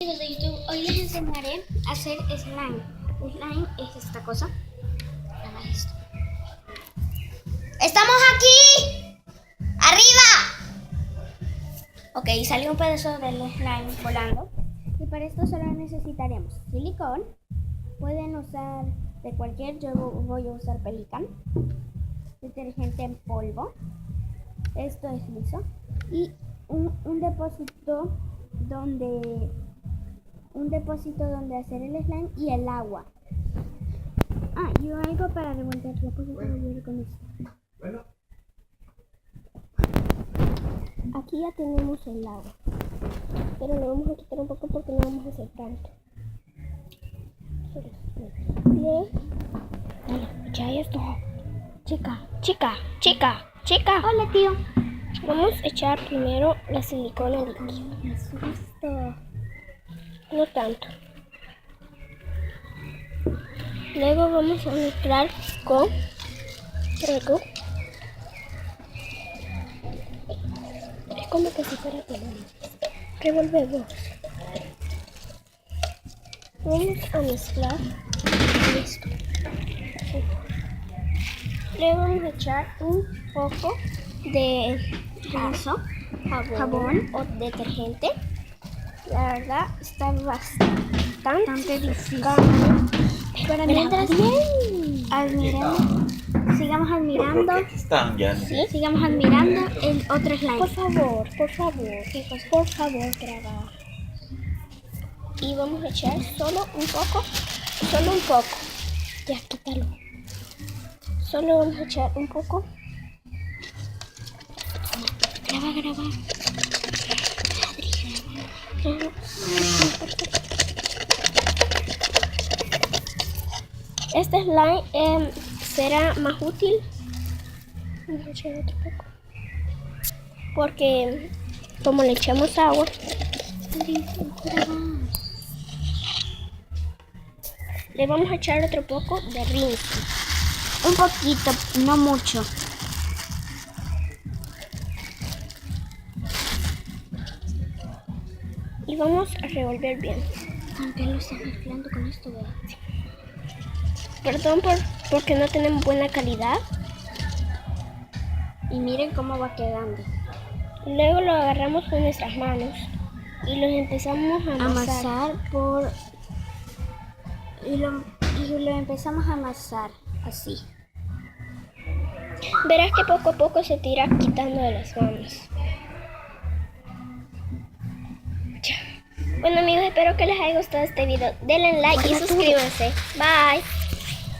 Amigos de YouTube, hoy les enseñaré a hacer slime. Slime es esta cosa. Haga esto. ¡Estamos aquí! ¡Arriba! Ok, salió un pedazo del slime volando. Y para esto solo necesitaremos silicón. Pueden usar de cualquier, yo voy a usar Pelican. Detergente en polvo. Esto es liso. Y un depósito donde hacer el slime y el agua. Y algo para revolverlo, pues revolver con esto. Bueno. Aquí ya tenemos el agua, pero lo vamos a quitar un poco porque no vamos a hacer tanto. Bien. Dale, echa esto. Chica. Hola, tío. Vamos a echar primero la silicona líquida. Me asusto. No tanto. Luego vamos a mezclar con algo. Es como que si fuera pelón. Revolvemos. Vamos a mezclar esto. Luego vamos a echar un poco de jabón o detergente. La verdad está bastante difícil. Pero mientras sigamos admirando. ¿Sí? Sigamos admirando el otro slime. Por favor, grabar. Y vamos a echar solo un poco. Ya, quítalo. Solo vamos a echar un poco. Graba. Este slime será más útil. Vamos a echar otro poco. Porque como le echamos agua, le vamos a echar otro poco de rinse. Un poquito, no mucho. Y vamos a revolver bien. Aunque lo esté mezclando con esto, ¿verdad? Perdón porque no tenemos buena calidad. Y miren cómo va quedando. Luego lo agarramos con nuestras manos y lo empezamos a amasar y lo empezamos a amasar así. Verás que poco a poco se te irá quitando de las manos. Bueno amigos, espero que les haya gustado este video. Denle like y suscríbanse. Bye.